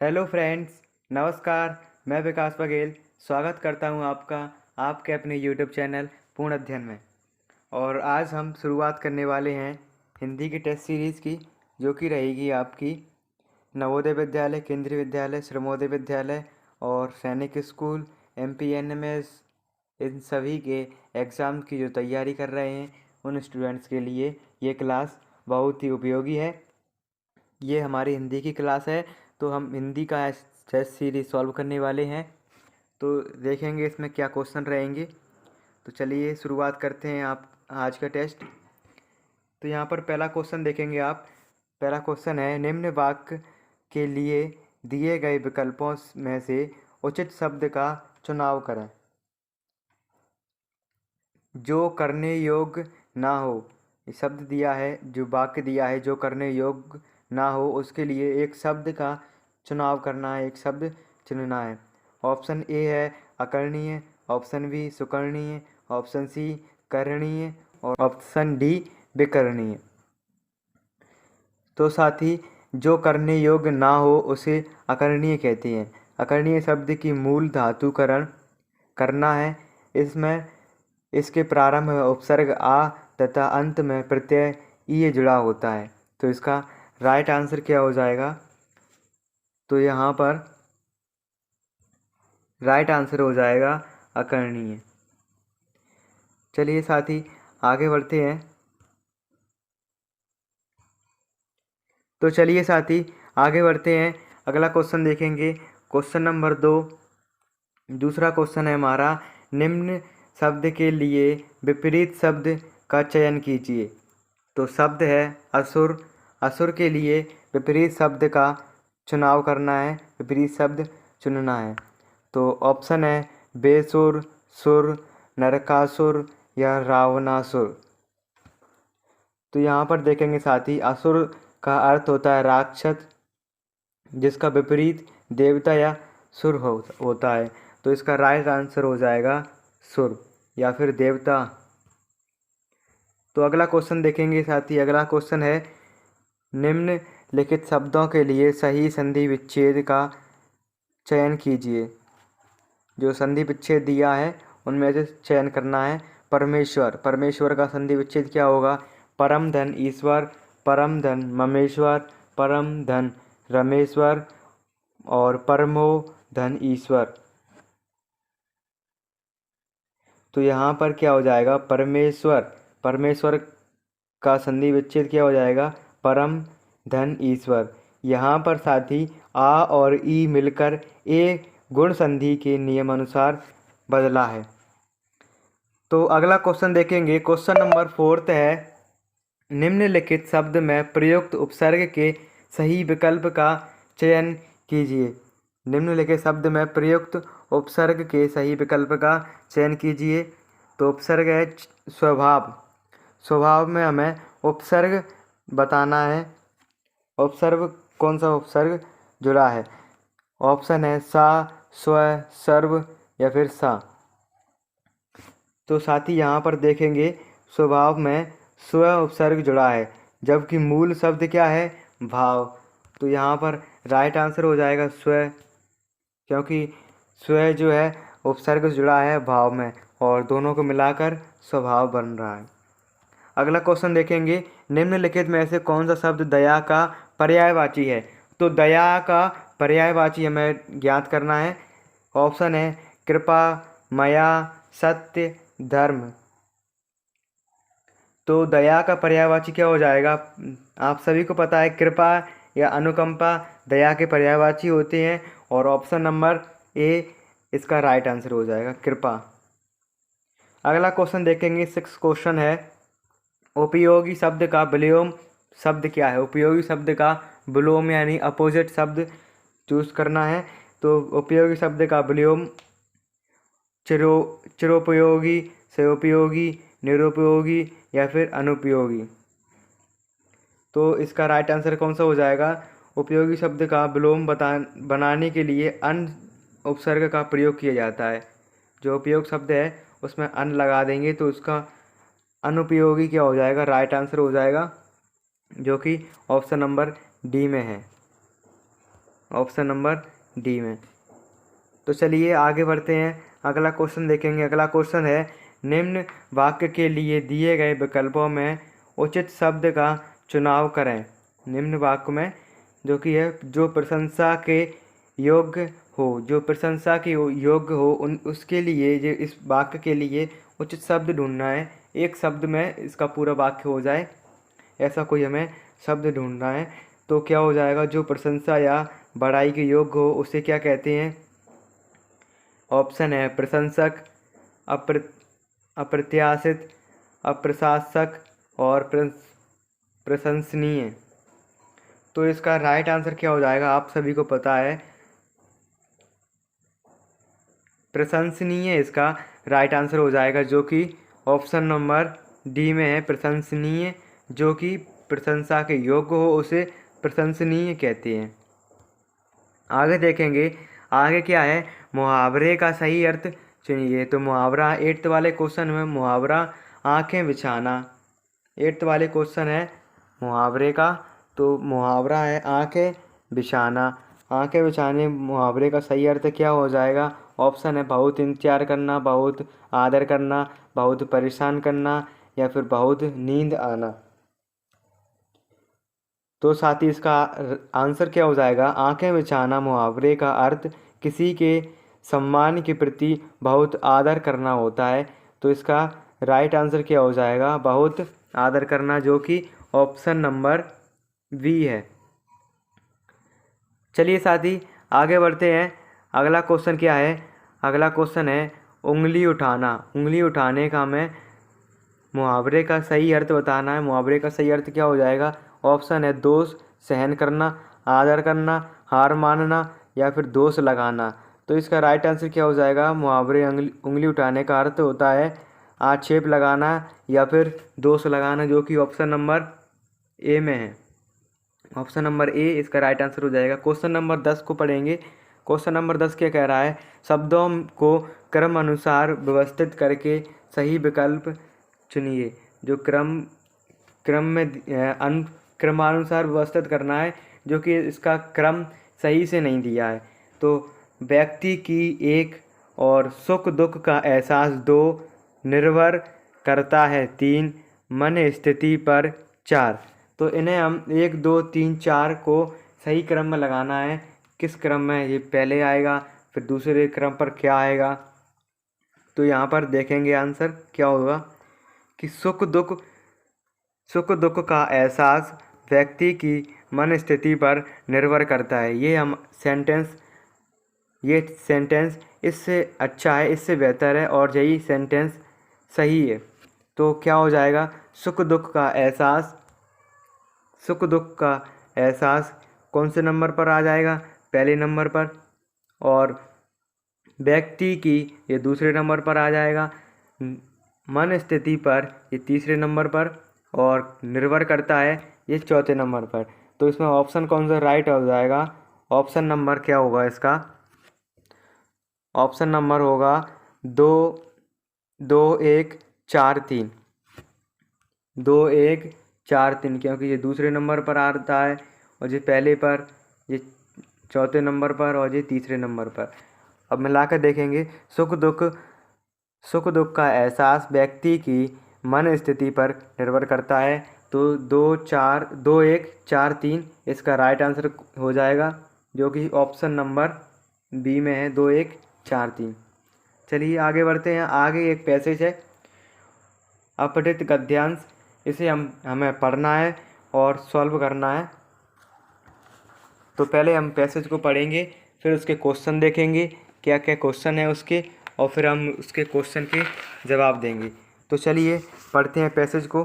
Hello friends, नमस्कार। मैं विकास बघेल स्वागत करता हूं आपका आपके अपने यूट्यूब चैनल पूर्ण अध्ययन में। और आज हम शुरुआत करने वाले हैं हिंदी की टेस्ट सीरीज़ की, जो कि रहेगी आपकी नवोदय विद्यालय, केंद्रीय विद्यालय, श्रमोदय विद्यालय और सैनिक स्कूल, MPNMS, इन सभी के एग्ज़ाम की जो तैयारी कर रहे हैं उन स्टूडेंट्स के लिए ये क्लास बहुत ही उपयोगी है। ये हमारी हिंदी की क्लास है, तो हम हिंदी का टेस्ट सीरीज सॉल्व करने वाले हैं। तो देखेंगे इसमें क्या क्वेश्चन रहेंगे। तो चलिए शुरुआत करते हैं आप आज का टेस्ट। तो यहाँ पर पहला क्वेश्चन देखेंगे आप। पहला क्वेश्चन है, निम्न वाक्य के लिए दिए गए विकल्पों में से उचित शब्द का चुनाव करें। जो करने योग्य ना हो, ये शब्द दिया है, जो वाक्य दिया है जो करने योग्य ना हो, उसके लिए एक शब्द का चुनाव करना है, एक शब्द चुनना है। ऑप्शन ए है अकरणीय, ऑप्शन बी सुकरणीय, ऑप्शन सी करणीय और ऑप्शन डी विकरणीय। तो साथ ही जो करने योग्य ना हो उसे अकरणीय कहते हैं। अकरणीय शब्द की मूल धातुकरण करना है। इसमें इसके प्रारंभ में उपसर्ग आ तथा अंत में प्रत्यय ई जुड़ा होता है। तो इसका राइट आंसर क्या हो जाएगा? तो यहाँ पर राइट आंसर हो जाएगा अकरणीय। चलिए साथी आगे बढ़ते हैं। तो चलिए साथी आगे बढ़ते हैं, अगला क्वेश्चन देखेंगे। क्वेश्चन नंबर 2, दूसरा क्वेश्चन है हमारा, निम्न शब्द के लिए विपरीत शब्द का चयन कीजिए। तो शब्द है असुर। असुर के लिए विपरीत शब्द का चुनाव करना है, विपरीत शब्द चुनना है। तो ऑप्शन है बेसुर, सुर, नरकासुर या रावणासुर। तो यहाँ पर देखेंगे साथी, असुर का अर्थ होता है राक्षस, जिसका विपरीत देवता या सुर होता है। तो इसका राइट आंसर हो जाएगा सुर या फिर देवता। तो अगला क्वेश्चन देखेंगे साथी। अगला क्वेश्चन है, निम्नलिखित शब्दों के लिए सही संधि विच्छेद का चयन कीजिए। जो संधि विच्छेद दिया है उनमें से चयन करना है। परमेश्वर, परमेश्वर का संधि विच्छेद क्या होगा? परम धन ईश्वर, परम धन ममेश्वर, परम धन रमेश्वर और परमो धन ईश्वर। तो यहाँ पर क्या हो जाएगा? परमेश्वर, परमेश्वर का संधि विच्छेद क्या हो जाएगा? परम धन ईश्वर। यहाँ पर साथी आ और ई मिलकर ए गुण संधि के नियम अनुसार बदला है। तो अगला क्वेश्चन देखेंगे। क्वेश्चन नंबर 4 है, निम्नलिखित शब्द में प्रयुक्त उपसर्ग के सही विकल्प का चयन कीजिए। निम्नलिखित शब्द में प्रयुक्त उपसर्ग के सही विकल्प का चयन कीजिए। तो उपसर्ग है स्वभाव। स्वभाव में हमें उपसर्ग बताना है। उपसर्ग कौन सा उपसर्ग जुड़ा है? ऑप्शन है सा, स्व, सर्व या फिर सा। तो साथी यहाँ पर देखेंगे स्वभाव में स्व उपसर्ग जुड़ा है, जबकि मूल शब्द क्या है? भाव। तो यहाँ पर राइट आंसर हो जाएगा स्व, क्योंकि स्व जो है उपसर्ग जुड़ा है भाव में और दोनों को मिलाकर स्वभाव बन रहा है। अगला क्वेश्चन देखेंगे, निम्नलिखित में से कौन सा शब्द दया का पर्यायवाची है? तो दया का पर्यायवाची हमें ज्ञात करना है। ऑप्शन है कृपा, मया, सत्य, धर्म। तो दया का पर्यायवाची क्या हो जाएगा? आप सभी को पता है कृपा या अनुकंपा दया के पर्यायवाची होते हैं और ऑप्शन नंबर ए इसका राइट आंसर हो जाएगा, कृपा। अगला क्वेश्चन देखेंगे। 6 क्वेश्चन है, उपयोगी शब्द का विलोम शब्द क्या है? उपयोगी शब्द का विलोम यानी अपोजिट शब्द चूज करना है। तो उपयोगी शब्द का विलोम चिरोपयोगी, सयोपयोगी, निरुपयोगी या फिर अनुपयोगी। तो इसका राइट आंसर कौन सा हो जाएगा? उपयोगी शब्द का विलोम बनाने के लिए अन उपसर्ग का प्रयोग किया जाता है। जो उपयोग शब्द है उसमें अन लगा देंगे तो उसका अनुपयोगी क्या हो जाएगा, राइट आंसर हो जाएगा, जो कि ऑप्शन नंबर डी में है, ऑप्शन नंबर डी में। तो चलिए आगे बढ़ते हैं, अगला क्वेश्चन देखेंगे। अगला क्वेश्चन है, निम्न वाक्य के लिए दिए गए विकल्पों में उचित शब्द का चुनाव करें। निम्न वाक्य में जो कि है जो प्रशंसा के योग्य हो, जो प्रशंसा के योग्य हो उन उसके लिए जो इस वाक्य के लिए उचित शब्द ढूंढना है। एक शब्द में इसका पूरा वाक्य हो जाए, ऐसा कोई हमें शब्द ढूंढना है। तो क्या हो जाएगा, जो प्रशंसा या बड़ाई के योग्य हो उसे क्या कहते हैं। ऑप्शन है प्रशंसक, अप्रत्याशित, अप्रशासक और प्रशंसनीय। तो इसका राइट आंसर क्या हो जाएगा, आप सभी को पता है, प्रशंसनीय इसका राइट आंसर हो जाएगा, जो कि ऑप्शन नंबर डी में है, प्रशंसनीय। जो कि प्रशंसा के योग्य हो उसे प्रशंसनीय कहते हैं। आगे देखेंगे, आगे क्या है, मुहावरे का सही अर्थ चुनिए। तो मुहावरा 8th वाले क्वेश्चन में मुहावरा आंखें बिछाना, 8th वाले क्वेश्चन है मुहावरे का। तो मुहावरा है आंखें बिछाना। आंखें बिछाने मुहावरे का सही अर्थ क्या हो जाएगा। ऑप्शन है बहुत इंतजार करना, बहुत आदर करना, बहुत परेशान करना या फिर बहुत नींद आना। तो साथ ही इसका आंसर क्या हो जाएगा, आंखें बिछाना मुहावरे का अर्थ किसी के सम्मान के प्रति बहुत आदर करना होता है। तो इसका राइट आंसर क्या हो जाएगा, बहुत आदर करना, जो कि ऑप्शन नंबर बी है। चलिए साथी आगे बढ़ते हैं। अगला क्वेश्चन क्या है, अगला क्वेश्चन है उंगली उठाना। उंगली उठाने का हमें मुहावरे का सही अर्थ बताना है। मुहावरे का सही अर्थ क्या हो जाएगा। ऑप्शन है दोष सहन करना, आदर करना, हार मानना या फिर दोष लगाना। तो इसका राइट आंसर क्या हो जाएगा, मुहावरे उंगली उठाने का अर्थ होता है आक्षेप लगाना या फिर दोष लगाना, जो कि ऑप्शन नंबर ए में है, ऑप्शन नंबर ए इसका राइट आंसर हो जाएगा। क्वेश्चन नंबर 10 को पढ़ेंगे। क्वेश्चन नंबर 10 क्या कह रहा है, शब्दों को क्रम अनुसार व्यवस्थित करके सही विकल्प चुनिए। जो क्रम में क्रमानुसार व्यवस्थित करना है, जो कि इसका क्रम सही से नहीं दिया है। तो व्यक्ति की 1 और सुख दुख का एहसास 2, निर्भर करता है 3, मन स्थिति पर 4। तो इन्हें हम 1, 2, 3, 4 को सही क्रम में लगाना है। किस क्रम में ये पहले आएगा, फिर दूसरे क्रम पर क्या आएगा। तो यहाँ पर देखेंगे आंसर क्या होगा कि सुख दुख का एहसास व्यक्ति की मन स्थिति पर निर्भर करता है। ये सेंटेंस इससे अच्छा है, इससे बेहतर है और यही सेंटेंस सही है। तो क्या हो जाएगा, सुख दुख का एहसास कौन से नंबर पर आ जाएगा, पहले नंबर पर, और व्यक्ति की ये दूसरे नंबर पर आ जाएगा, मन स्थिति पर ये तीसरे नंबर पर, और निर्भर करता है ये चौथे नंबर पर। तो इसमें ऑप्शन कौन सा राइट हो जाएगा, ऑप्शन नंबर क्या होगा इसका, ऑप्शन नंबर होगा 2, 2, 1, 4, 3, 2, 1, 4, 3, क्योंकि ये दूसरे नंबर पर आता है और ये पहले पर, ये चौथे नंबर पर और ये तीसरे नंबर पर। अब मिलाकर देखेंगे, सुख दुख का एहसास व्यक्ति की मन स्थिति पर निर्भर करता है। तो 2, 1, 4, 3 इसका राइट आंसर हो जाएगा, जो कि ऑप्शन नंबर बी में है, 2, 1, 4, 3। चलिए आगे बढ़ते हैं। आगे एक पैसेज है अपठित गद्यांश, इसे हमें पढ़ना है और सॉल्व करना है। तो पहले हम पैसेज को पढ़ेंगे, फिर उसके क्वेश्चन देखेंगे क्या क्या क्वेश्चन है उसके, और फिर हम उसके क्वेश्चन के जवाब देंगे। तो चलिए पढ़ते हैं पैसेज को।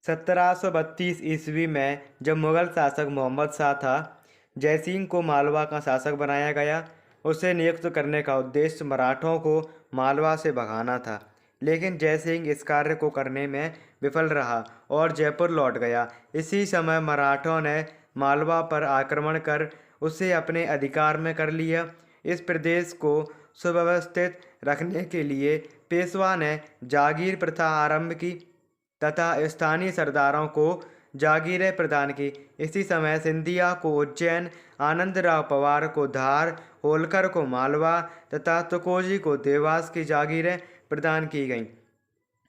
1732 ईस्वी में जब मुग़ल शासक मोहम्मद शाह था, जयसिंह को मालवा का शासक बनाया गया। उसे नियुक्त करने का उद्देश्य मराठों को मालवा से भगाना था, लेकिन जयसिंह इस कार्य को करने में विफल रहा और जयपुर लौट गया। इसी समय मराठों ने मालवा पर आक्रमण कर उसे अपने अधिकार में कर लिया। इस प्रदेश को सुव्यवस्थित रखने के लिए पेशवा ने जागीर प्रथा आरंभ की तथा स्थानीय सरदारों को जागीरें प्रदान की। इसी समय सिंधिया को उज्जैन, आनंदराव पवार को धार, होलकर को मालवा तथा तुकोजी को देवास की जागीरें प्रदान की गईं।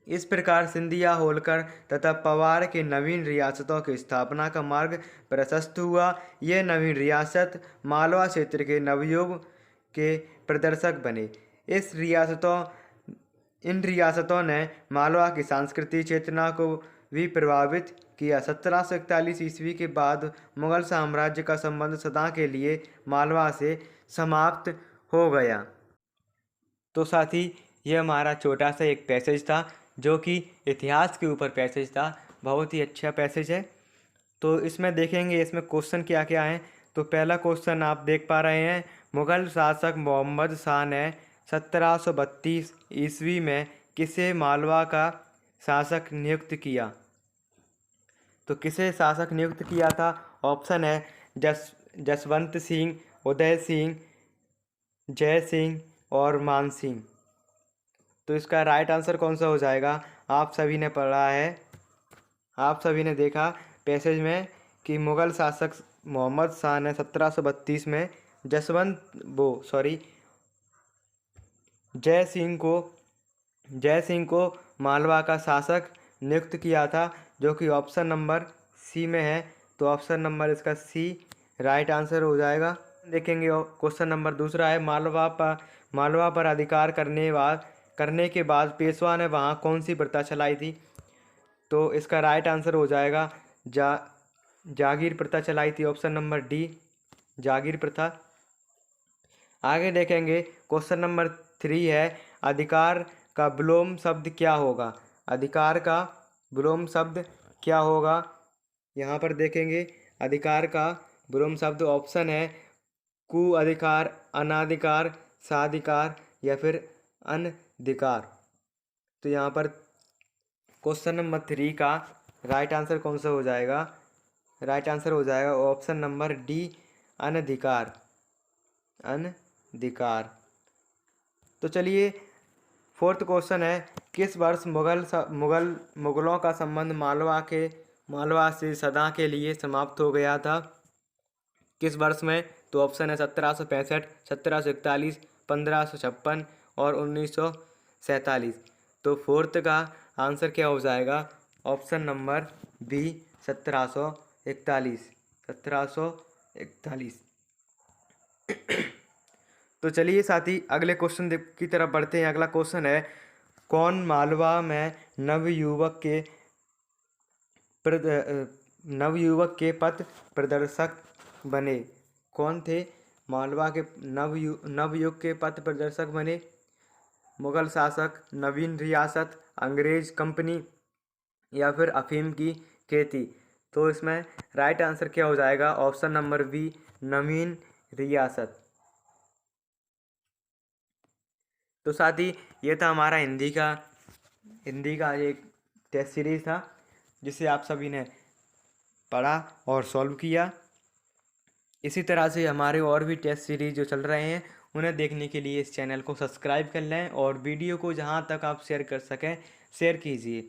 इस प्रकार सिंधिया, होलकर तथा पवार की नवीन रियासतों की स्थापना का मार्ग प्रशस्त हुआ। ये नवीन रियासत मालवा क्षेत्र के नवयुग के प्रदर्शक बने। इन रियासतों ने मालवा की सांस्कृतिक चेतना को भी प्रभावित किया। 1741 ईस्वी के बाद मुगल साम्राज्य का संबंध सदा के लिए मालवा से समाप्त हो गया। तो साथी, यह हमारा छोटा सा एक पैसेज था जो कि इतिहास के ऊपर पैसेज था। बहुत ही अच्छा पैसेज है। तो इसमें देखेंगे इसमें क्वेश्चन क्या क्या हैं। तो पहला क्वेश्चन आप देख पा रहे हैं, मुगल शासक मोहम्मद शाह ने 1732 ईस्वी में किसे मालवा का शासक नियुक्त किया। तो किसे शासक नियुक्त किया था? ऑप्शन है जसवंत सिंह, उदय सिंह, जय सिंह और मान सिंह। तो इसका राइट आंसर कौन सा हो जाएगा? आप सभी ने पढ़ा है, आप सभी ने देखा पैसेज में कि मुगल शासक मोहम्मद शाह ने 1732 में जय सिंह को मालवा का शासक नियुक्त किया था, जो कि ऑप्शन नंबर सी में है। तो ऑप्शन नंबर इसका सी राइट आंसर हो जाएगा। देखेंगे क्वेश्चन नंबर दूसरा है, मालवा पर अधिकार करने के बाद पेशवा ने वहाँ कौन सी प्रथा चलाई थी। तो इसका राइट आंसर हो जाएगा जागीर प्रथा चलाई थी। ऑप्शन नंबर डी, जागीर प्रथा। आगे देखेंगे क्वेश्चन नंबर 3 है, अधिकार का विलोम शब्द क्या होगा। अधिकार का विलोम शब्द क्या होगा, यहाँ पर देखेंगे अधिकार का विलोम शब्द ऑप्शन है कु अधिकार, अनाधिकार, साधिकार या फिर अनधिकार। तो यहाँ पर क्वेश्चन नंबर 3 का राइट आंसर कौन सा हो जाएगा? राइट आंसर हो जाएगा ऑप्शन नंबर डी, अनधिकार। तो चलिए फोर्थ क्वेश्चन है, किस वर्ष मुगलों का संबंध मालवा से सदा के लिए समाप्त हो गया था। किस वर्ष में? तो ऑप्शन है 1765, 1741, 1556 और 1947। तो फोर्थ का आंसर क्या हो जाएगा? Option number B, 1741। तो चलिए साथी अगले क्वेश्चन की तरफ बढ़ते हैं। अगला क्वेश्चन है, कौन मालवा में नवयुवक के पथ प्रदर्शक बने। कौन थे मालवा के नवयुग के पथ प्रदर्शक बने? मुगल शासक, नवीन रियासत, अंग्रेज कंपनी या फिर अफीम की खेती। तो इसमें राइट आंसर क्या हो जाएगा? ऑप्शन नंबर बी, नवीन रियासत। तो साथी ये था हमारा हिंदी का एक टेस्ट सीरीज था, जिसे आप सभी ने पढ़ा और सॉल्व किया। इसी तरह से हमारे और भी टेस्ट सीरीज जो चल रहे हैं उन्हें देखने के लिए इस चैनल को सब्सक्राइब कर लें और वीडियो को जहां तक आप शेयर कर सकें शेयर कीजिए।